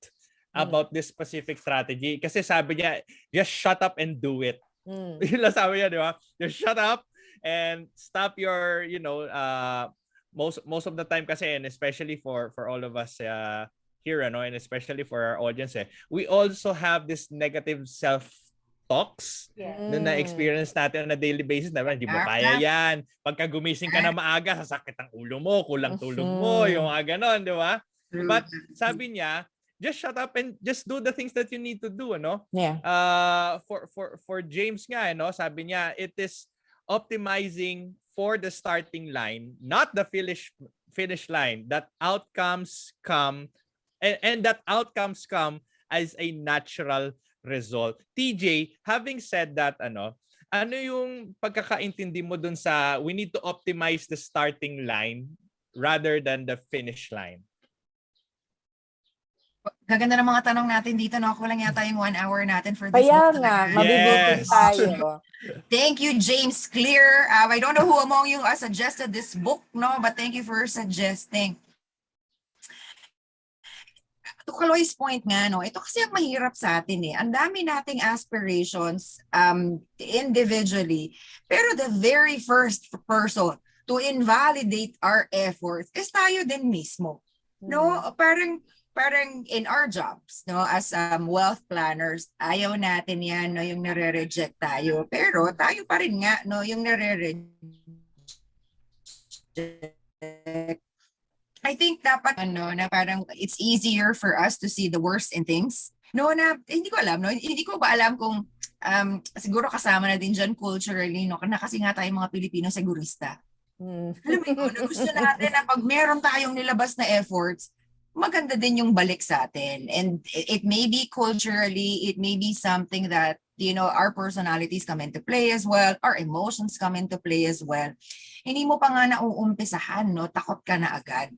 about this specific strategy. Kasi sabi niya, just shut up and do it. Yun lang sabi niya, di ba? Just shut up and stop your, most of the time kasi, and especially for all of us here, and especially for our audience, we also have this negative self-talks na na-experience natin on a daily basis. Hindi mo kaya yan. Pagka gumising ka na maaga, sasakit ang ulo mo, kulang tulog mo, yung mga ganon, di ba? But sabi niya, just shut up and just do the things that you need to do, ano? Yeah. For James nga, sabi niya, it is optimizing for the starting line, not the finish line. That outcomes come and that outcomes come as a natural result. TJ, having said that, ano yung pagkakaintindi mo dun sa we need to optimize the starting line rather than the finish line? Gaganda ng mga tanong natin dito, no? Kulang yata yung 1 hour natin for this Kaya book. nga, mabibitin tayo. Thank you, James Clear. I don't know who among you suggested this book, no? But thank you for suggesting. To Kaloy's point nga, no? Ito kasi ang mahirap sa atin eh. Ang dami nating aspirations individually. Pero the very first person to invalidate our efforts is tayo din mismo. No? Parang in our jobs, no, as wealth planners, ayaw natin yan, no, yung nare-reject tayo. Pero tayo pa rin nga, no, yung nare-reject. I think dapat, na parang it's easier for us to see the worst in things. No, na hindi ko alam, no, hindi ko ba alam kung siguro kasama na din dyan culturally, no, na kasi nga tayo mga Pilipino segurista. Alam mo yun, na gusto natin na pag meron tayong nilabas na efforts, maganda din yung balik sa atin. And it may be culturally, it may be something that our personalities come into play as well, our emotions come into play as well. Hindi mo pa nga nauumpisahan, no? Takot ka na agad.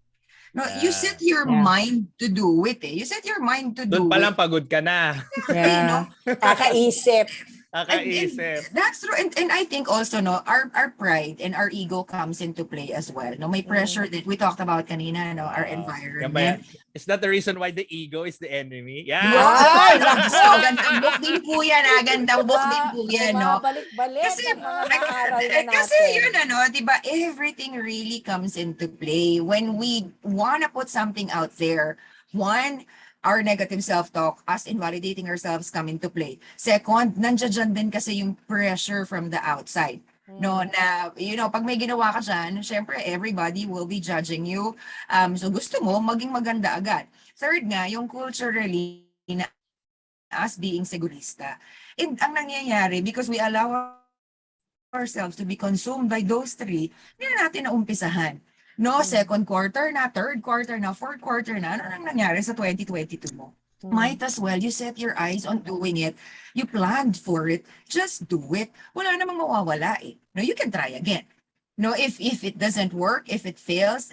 No, you set your Yeah. mind to do it eh. You set your mind to Doon do pa lang it. pagod ka na. Exactly, no? Yeah. Kakaisip. And Kakaisip. that's true. And I think also, no, our pride and our ego comes into play as well. No, may pressure that we talked about kanina, no, our Yan ba environment. yan? Is that the reason why the ego is the enemy? Yeah. Ay, So, gandang book din po yan, gandang book din po yan, no? Bumabalik-balik Kasi, ang mga naaral na natin. kasi yun, di ba, everything really comes into play when we wanna put something out there. One, our negative self-talk, us invalidating ourselves come into play. Second, nandiyan din kasi yung pressure from the outside. No, na, pag may ginawa ka dyan, syempre, everybody will be judging you. So gusto mo, maging maganda agad. Third nga, yung culturally, na us being segurista. And ang nangyayari, because we allow ourselves to be consumed by those three, hindi na natin naumpisahan. No, second quarter na, third quarter na, fourth quarter na, ano nang nangyari sa 2022 mo? Might as well, you set your eyes on doing it. You planned for it. Just do it. Wala namang mawawala eh. No, you can try again. No, if it doesn't work, if it fails,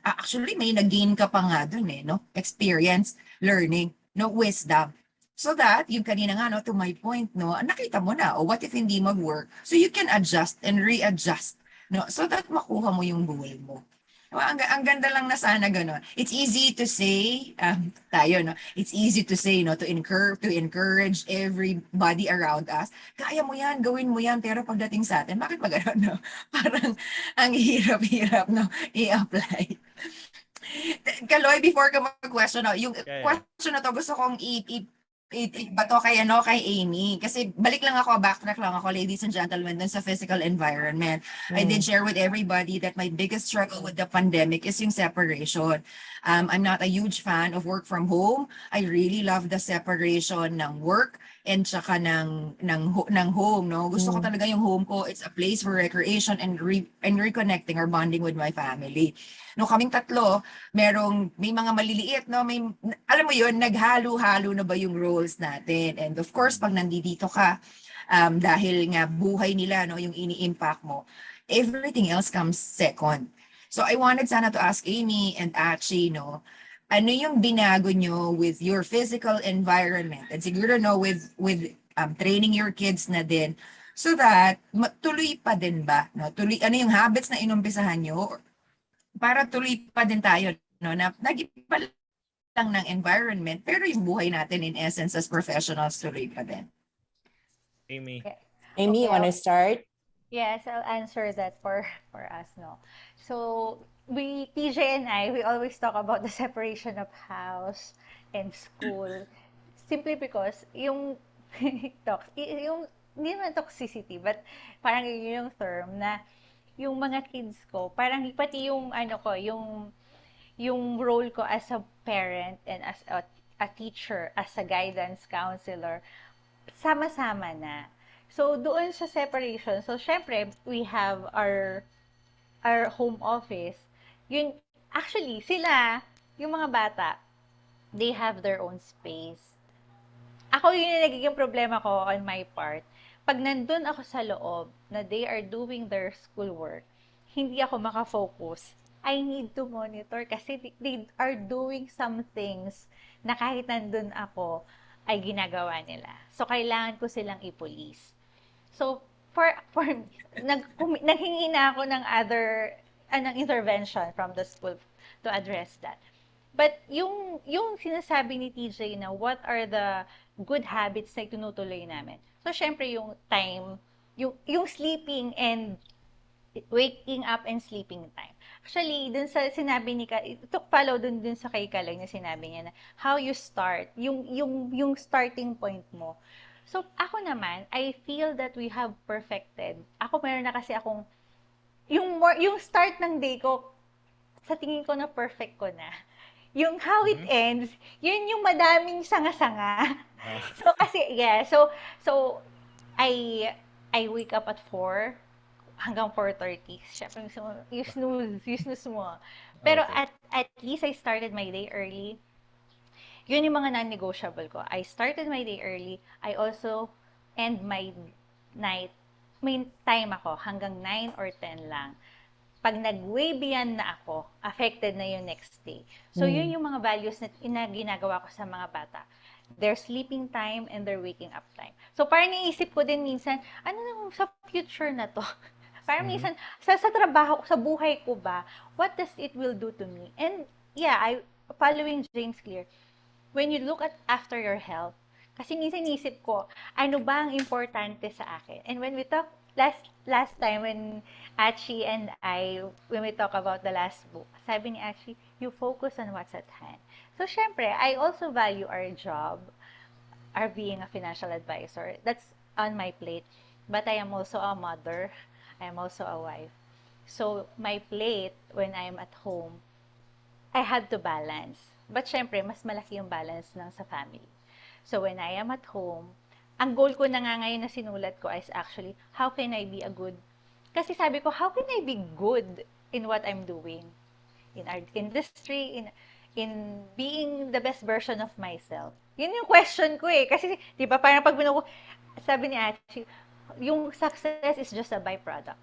actually may nag-gain ka pa nga dun eh, no? Experience, learning, no, wisdom. So that, yung kanina nga, no, to my point, no, nakita mo na, what if hindi mag-work? So you can adjust and readjust, no, so that makuha mo yung goal mo. No, ang ganda lang na sana gano'n. It's easy to say, tayo, no, it's easy to say, no, to encourage everybody around us. Kaya mo yan, gawin mo yan, pero pagdating sa atin, bakit ba gano'n, no? Parang ang hirap-hirap, no, i-apply. Kaloy, before ka mag-question, no, yung question na to, gusto kong bato kay Amy. Kasi balik lang ako, backtrack lang ako, ladies and gentlemen, dun sa physical environment. I did share with everybody that my biggest struggle with the pandemic is yung separation. I'm not a huge fan of work from home. I really love the separation ng work and tsaka ng home, no? Gusto ko talaga yung home ko. It's a place for recreation and reconnecting or bonding with my family. No, kaming tatlo, may mga maliliit, no? Alam mo yun, naghalo-halo na ba yung roles natin? And of course, pag nandito ka, dahil nga buhay nila, no, yung ini-impact mo, everything else comes second. So I wanted sana to ask Amy and Achi, no, ano yung binago nyo with your physical environment? And siguro, no, with training your kids na din, so that tuloy pa din ba? No? Ano yung habits na inumpisahan nyo? Para tuloy pa din tayo, no, na nag-iba lang ng environment, pero yung buhay natin in essence as professionals tuloy pa din. Amy. Yeah. Amy, you wanna start? Yes, I'll answer that for us, no. So, TJ and we always talk about the separation of house and school. Simply because yung hindi naman toxicity, but parang yun yung term na yung mga kids ko, parang pati yung yung role ko as a parent and as a teacher, as a guidance counselor, sama-sama na. So, doon sa separation, so syempre, we have our home office. Yun, actually, yung mga bata, they have their own space. Ako yun yung nagiging problema ko on my part. Pag nandun ako sa loob, na they are doing their schoolwork, hindi ako makafocus. I need to monitor kasi they are doing some things na kahit nandun ako, ay ginagawa nila. So, kailangan ko silang i-police. So, for naghingi na ako ng ng intervention from the school to address that. But yung sinasabi ni TJ na what are the good habits na tinutuloy namin. So, syempre yung time, yung sleeping and waking up and sleeping time. Actually, dun sa sinabi ni follow dun sa kay Kalay na sinabi niya na how you start, yung starting point mo. So, ako naman, I feel that we have perfected. Ako meron na kasi akong yung start ng day ko, sa tingin ko na perfect ko na. Yung how it ends, yun yung madaming sanga-sanga. So kasi so I wake up at 4 hanggang 4:30. Syempre you snooze mo. Pero Okay. at least I started my day early. Yun yung mga non-negotiable ko. I started my day early. I also end my night. May time ako hanggang 9 or 10 lang. Pag nag-way beyond na ako, affected na yung next day. So, yun yung mga values na ginagawa ko sa mga bata. Their sleeping time and their waking up time. So, parang naisip ko din minsan, ano nang sa future na to? Parang minsan, sa trabaho, sa buhay ko ba, what does it will do to me? And yeah, following James Clear, when you look at after your health, kasi minsan isip ko, ano ba ang importante sa akin? And when we talk, last time when Achi and when we talk about the last book, sabi ni Achi, you focus on what's at hand. So, syempre, I also value our job, our being a financial advisor. That's on my plate. But I am also a mother. I am also a wife. So, my plate, when I'm at home, I had to balance. But syempre, mas malaki yung balance ng sa family. So, when I am at home, ang goal ko na nga ngayon na sinulat ko is actually, how can I be a good... Kasi sabi ko, how can I be good in what I'm doing? In our industry, in being the best version of myself. Yun yung question ko eh. Kasi, di ba, parang pag sabi ni Achi, yung success is just a byproduct.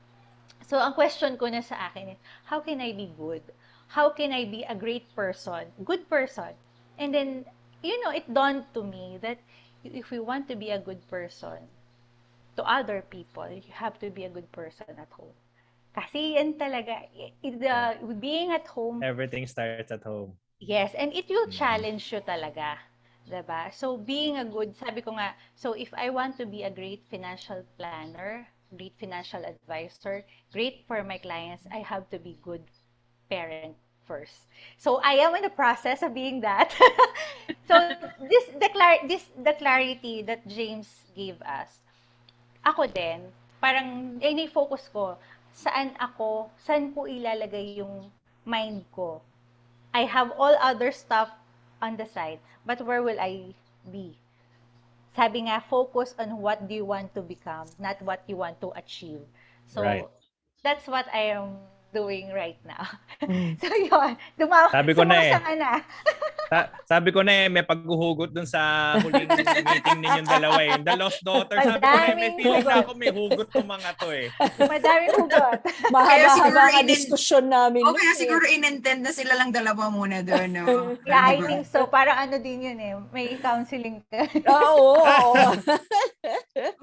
So, ang question ko na sa akin is, how can I be good? How can I be a great person, good person? And then, it dawned to me that if we want to be a good person to other people, you have to be a good person at home. Kasi yan talaga, being at home, Everything starts at home. yes, and it will challenge you talaga. Diba? So, sabi ko nga, so if I want to be a great financial planner, great financial advisor, great for my clients, I have to be good parent first. So, I am in the process of being that. So, the clarity that James gave us, ako din, parang, focus ko, saan ko ilalagay yung mind ko. I have all other stuff on the side, but where will I be? Sabi nga, focus on what do you want to become, not what you want to achieve. So, Right. that's what I am doing right now. Mm. So, yun. Sabi ko na eh. Sumasanga na. Sabi ko na may paghuhugot dun sa huling meeting ninyong dalawa eh. The Lost Daughter. Sabi ko na may Madaming feeling na hugot. ako may hugot ng mga to eh. Madaming hugot. Mahaba-haba siguro ang diskusyon namin. O kaya nun eh. siguro in-intend na sila lang dalawa muna doon, no? Yeah, I Diba? think so. Parang ano din yun eh. May counseling ka. Oo.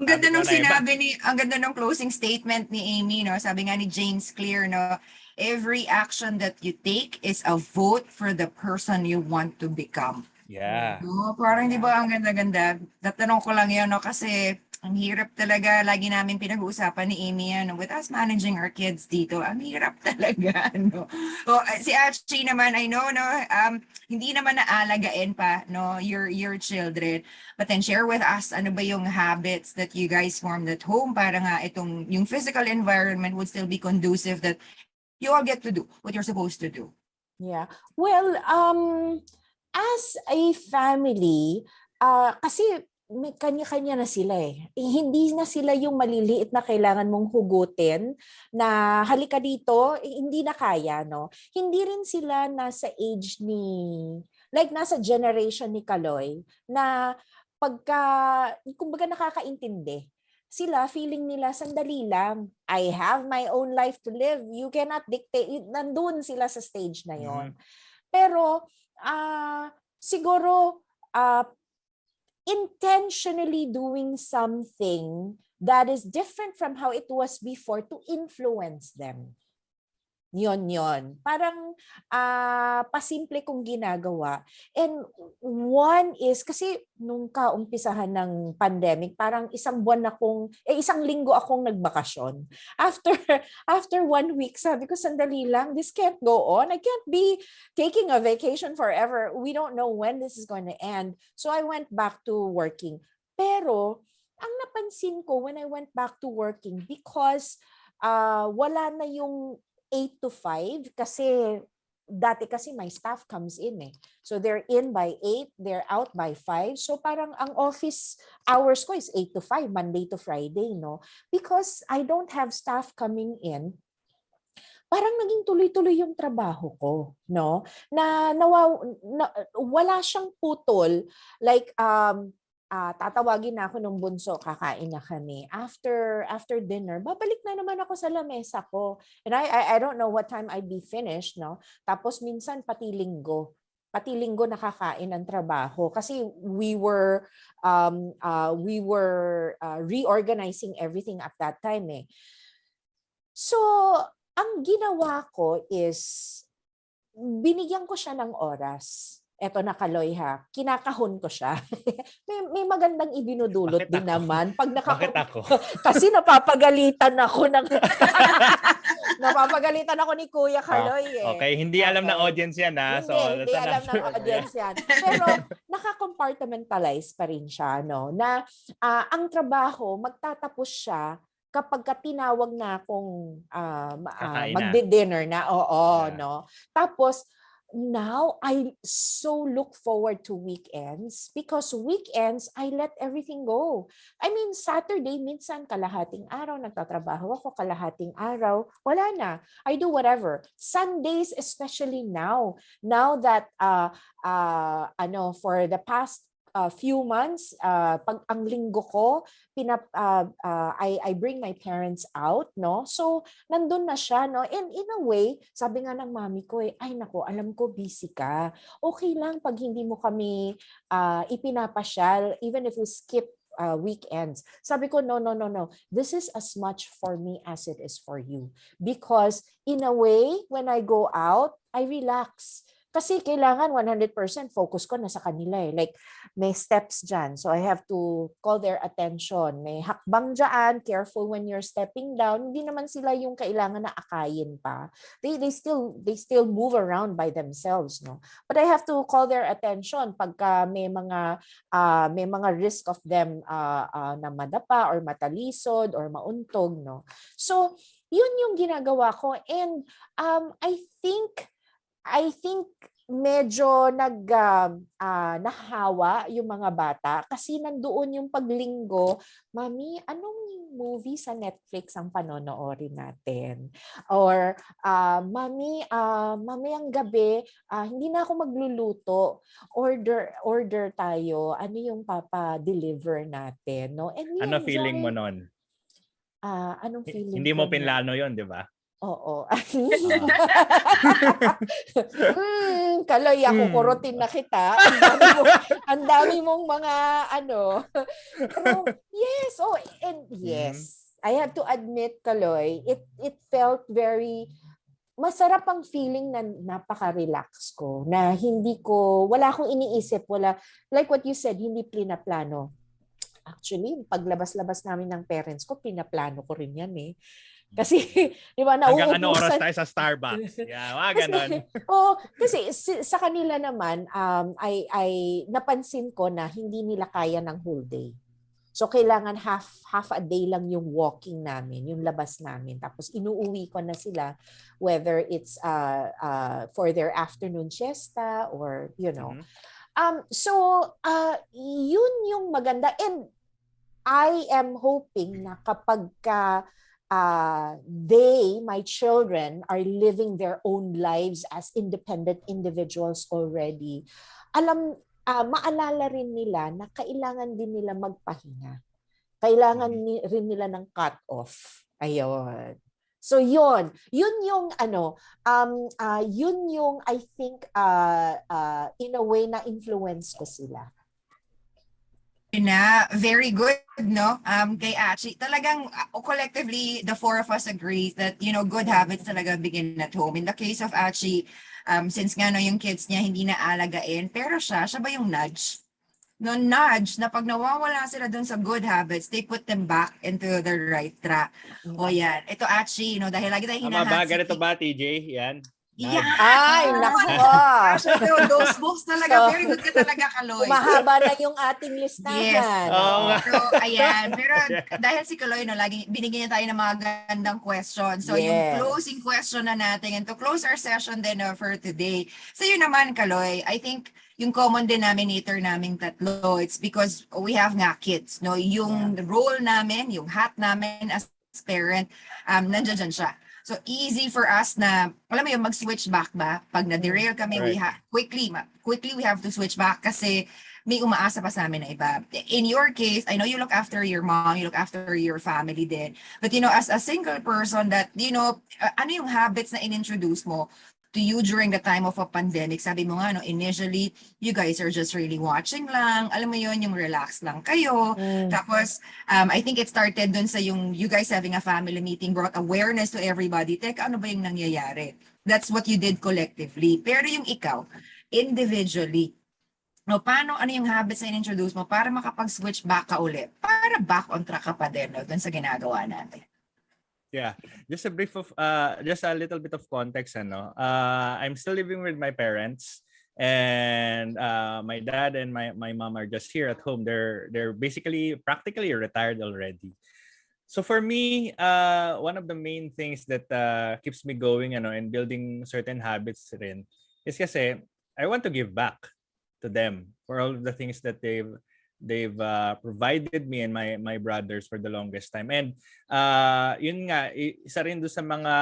Ang ganda Sabi ko nung na eh, ang ganda nung closing statement ni Amy, no? Sabi nga ni James Clear, no? Every action that you take is a vote for the person you want to become. Yeah. No, parang di ba ang ganda-ganda? Tatanong ko lang yun, no? Kasi ang hirap talaga. Lagi namin pinag-uusapan ni Amy yan, no? With us managing our kids dito. Ang hirap talaga, no? So, si Archie naman, I know, no? Hindi naman naalagain pa, no? Your children. But then share with us, ano ba yung habits that you guys formed at home para nga yung physical environment would still be conducive that you all get to do what you're supposed to do. Yeah. Well, as a family, kasi may kanya-kanya na sila eh. Hindi na sila yung maliliit na kailangan mong hugutin na halika dito, hindi na kaya, no? Hindi rin sila nasa age nasa generation ni Kaloy na kumbaga nakakaintindi. Sila, feeling nila, sandali lang. I have my own life to live. You cannot dictate. Nandun sila sa stage na yon. Pero, siguro, intentionally doing something that is different from how it was before to influence them. Yon. Parang pasimple kong ginagawa. And one is, kasi nung kaumpisahan ng pandemic, parang isang linggo akong nagbakasyon. After 1 week, sabi ko, sandali lang, this can't go on. I can't be taking a vacation forever. We don't know when this is going to end. So I went back to working. Pero, ang napansin ko when I went back to working, because wala na yung 8 to 5 kasi dati kasi my staff comes in eh. So they're in by 8, they're out by 5. So parang ang office hours ko is 8 to 5, Monday to Friday, no? Because I don't have staff coming in. parang naging tuloy-tuloy yung trabaho ko, no? Wala siyang putol, like tatawagin na ako ng bunso, kakain na kami. After dinner, babalik na naman ako sa lamesa ko. And I don't know what time I'd be finished, no? Tapos minsan pati linggo nakakain ng trabaho kasi we were reorganizing everything at that time eh. So, ang ginawa ko is binigyan ko siya ng oras. Eto na, Kaloy, ha. Kinakahon ko siya. may magandang ibinudulot Bakit din ako? naman. Bakit ako? Kasi napapagalitan ako ng napapagalitan ako ni Kuya Kaloy eh. Okay, hindi alam ng audience yan, ha? Hindi alam ng audience yan. Pero naka-compartmentalize pa rin siya, no? Na ang trabaho, magtatapos siya kapag tinawag na akong magdi-dinner na. Oo, no? Tapos, now I so look forward to weekends because weekends I let everything go. I mean, Saturday minsan kalahating araw nagtatrabaho ako, kalahating araw wala na. I do whatever. Sundays especially now that for the past few months, pag ang linggo ko, I bring my parents out, no? So, nandun na siya, no? And in a way, sabi nga ng mami ko ay nako, alam ko busy ka. Okay lang pag hindi mo kami ipinapasyal, even if we skip weekends. Sabi ko, no. This is as much for me as it is for you. Because in a way, when I go out, I relax. Kasi kailangan 100% focus ko na sa kanila eh. Like, may steps dyan. So, I have to call their attention. May hakbang dyan. Careful when you're stepping down. Hindi naman sila yung kailangan na akayin pa. They still move around by themselves, no? But I have to call their attention pagka may mga risk of them na madapa or matalisod or mauntog, no? So, yun yung ginagawa ko. And I think medyo nahawa yung mga bata kasi nandoon yung paglinggo, Mami, anong movie sa Netflix ang panonoorin natin? Or, Mami, mamayang gabi, hindi na ako magluluto. Order tayo. Ano yung papa-deliver natin? No? And ano feeling mo nun? Anong feeling Hindi ko mo pinlano yon, di ba? Oo. Kaloy, ako kurutin na kita. Ang dami mong mga ano. Pero yes, and yes. I have to admit, Kaloy, it felt very masarap ang feeling na napaka-relax ko. Na wala akong iniisip, like what you said, hindi plano. Actually, paglabas-labas namin ng parents ko, pinaplano ko rin yan eh. Kasi, di ba, hanggang ano oras tayo sa Starbucks? Yeah, ganon. Kasi sa kanila naman, ay napansin ko na hindi nila kaya ng whole day. So, kailangan half a day lang yung walking namin, yung labas namin. Tapos, inuuwi ko na sila, whether it's for their afternoon siesta or, you know. Yun yung maganda. And I am hoping na kapag my children are living their own lives as independent individuals already, maalala rin nila na kailangan din nila magpahinga. Kailangan rin nila ng cut-off. Ayun. So yun yung yun yung I think in a way na influence ko sila. Na very good, no? Kay Achi, talagang collectively the four of us agree that good habits talaga begin at home. In the case of Achi, since nga yung kids niya hindi na alagain, pero siya ba yung nudge? No, nudge na pag nawawala sila dun sa good habits, they put them back into the right track. O yan, ito Achi, dahil lagi tayo hinahat. Ganito ba, TJ? Yan. Yeah. Ay, nako. Those books talaga, very good ka talaga, Kaloy. Mahaba na yung ating listahan. Yes. Pero, ayan. Pero dahil si Kaloy, laging binigyan niya tayo ng mga gandang questions. So, yung closing question na natin, and to close our session then for today. So, yun naman, Kaloy, I think yung common denominator naming tatlo, it's because we have nga kids. No? Yung role namin, yung hat namin as parent, nandiyan siya. So easy for us na, alam mo yung mag-switch back ba? Pag na-derail kami, quickly we have to switch back kasi may umaasa pa sa amin na iba. In your case, I know you look after your mom, you look after your family din. But as a single person that, ano yung habits na in-introduce mo to you during the time of a pandemic? Sabi mo nga, initially, you guys are just really watching lang. Alam mo yun, yung relax lang kayo. Tapos, I think it started dun sa yung you guys having a family meeting brought awareness to everybody. Teka, ano ba yung nangyayari? That's what you did collectively. Pero yung ikaw, individually, ano yung habits na in-introduce mo para makapag-switch back ka ulit? Para back on track ka pa din dun sa ginagawa natin. Yeah, just a little bit of context, I'm still living with my parents, and my dad and my mom are just here at home. They're basically practically retired already. So for me, one of the main things that keeps me going, and building certain habits rin, is kasi I want to give back to them for all of the things that they've provided me and my brothers for the longest time. And yun nga, isa rin doon sa mga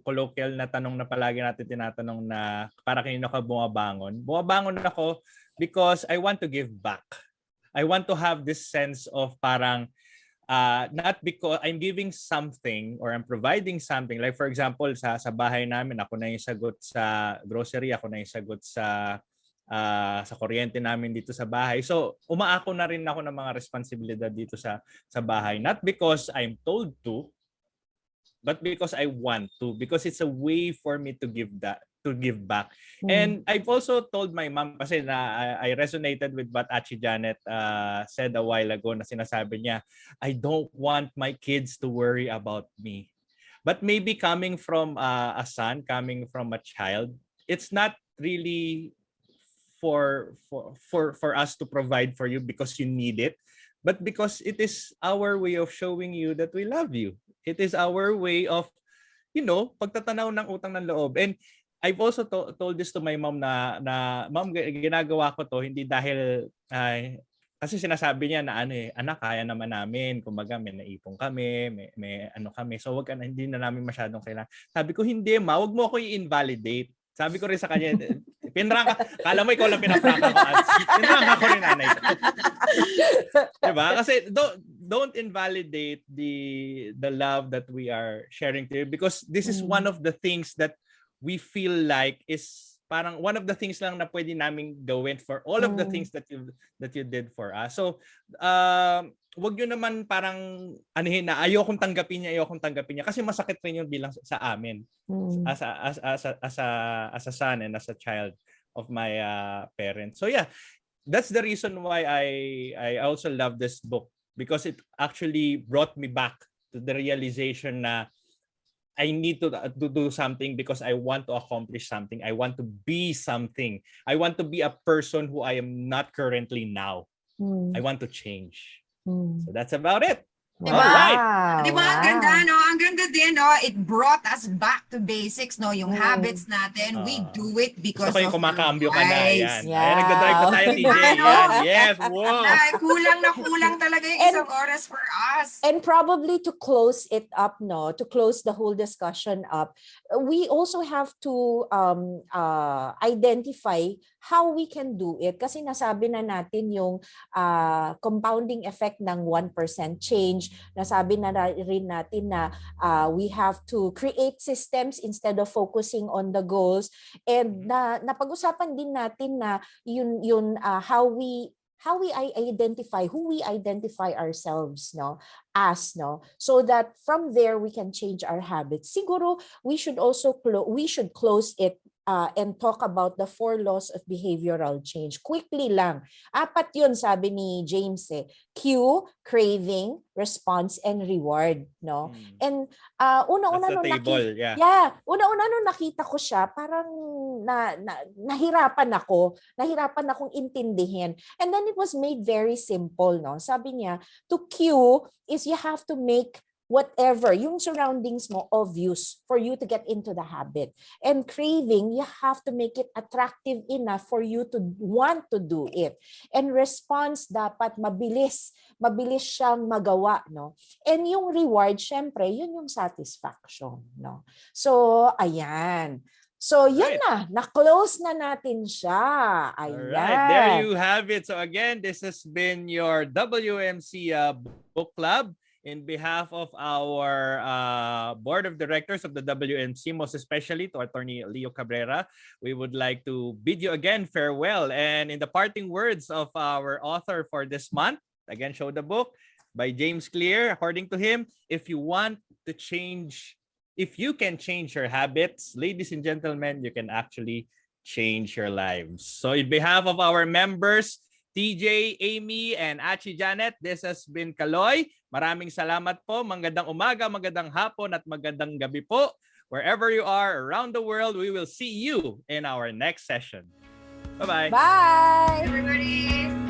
colloquial na tanong na palagi natin tinatanong na para kanino ka bumabangon. Bumabangon ako because I want to give back. I want to have this sense of parang not because I'm giving something or I'm providing something. Like for example, sa bahay namin, ako na yung sagot sa grocery, ako na yung sagot sa kuryente namin dito sa bahay. So, umaako na rin ako ng mga responsibilidad dito sa bahay. Not because I'm told to, but because I want to. Because it's a way for me to give back. And I've also told my mom, kasi I resonated with what Achi Janet said a while ago, na sinasabi niya, I don't want my kids to worry about me. But maybe coming from a son, coming from a child, it's not really for us to provide for you because you need it, but because it is our way of showing you that we love you. It is our way of, pagtatanaw ng utang ng loob. And I've also told this to my mom na mom, ginagawa ko to hindi dahil kasi sinasabi niya na anak, kaya naman namin, kumbaga may naipon kami, may ano kami, so wag ka na, hindi na namin masyadong kailangan. Sabi ko, hindi ma, wag mo ako i-invalidate. Sabi ko rin sa kanya, kala mo ikaw lang pinaprangka ko. Pinrangka ko rin, nanay. Diba? Kasi don't invalidate the love that we are sharing to you, because this is one of the things that we feel like is parang one of the things lang na pwede naming gawin for all of the things that you did for us. So, wag nyo naman parang anihin na ayokong tanggapin niya kasi masakit rin yun bilang sa amin as a son and as a child of my parents. So yeah, that's the reason why I also love this book, because it actually brought me back to the realization na I need to do something because I want to accomplish something. I want to be something. I want to be a person who I am not currently now. I want to change. So that's about it. Diba? Alright. Diba? Ang ganda, no? Ang ganda din, no? It brought us back to basics, no? Yung habits natin, we do it because Gusto ko yung of kumakambyo ka na. Yan. Yeah. Ayan, nagdadrive na tayo, Diba, TJ. no? Yan. Yes. Wow. Kulang talaga yung isang oras for us. And probably to close it up, to close the whole discussion up, we also have to identify how we can do it. Kasi nasabi na natin yung compounding effect ng 1% change. Nasabi na rin natin na we have to create systems instead of focusing on the goals. And napag-usapan din natin na yun how we identify who we identify ourselves so that from there we can change our habits. Siguro we should also close it and talk about the 4 laws of behavioral change. Quickly lang. 4 yun, sabi ni James cue, craving, response, and reward. And una-una nung nakita ko siya, parang nahirapan akong intindihin. And then it was made very simple. Sabi niya, to cue is you have to make whatever, yung surroundings mo, obvious for you to get into the habit. And craving, you have to make it attractive enough for you to want to do it. And response dapat mabilis siyang magawa, no? And yung reward, syempre, yun yung satisfaction, no? So, ayan. So, yun Right. na-close na natin siya. Ayan. All right, there you have it. So again, this has been your WMC book club. In behalf of our board of directors of the WMC, most especially to Attorney Leo Cabrera, we would like to bid you again farewell. And in the parting words of our author for this month, again, show the book by James Clear. According to him, if you can change your habits, ladies and gentlemen, you can actually change your lives. So in behalf of our members, TJ, Amy, and Achi Janet, this has been Kaloy. Maraming salamat po. Magandang umaga, magandang hapon, at magandang gabi po. Wherever you are around the world, we will see you in our next session. Bye-bye. Bye! Everybody.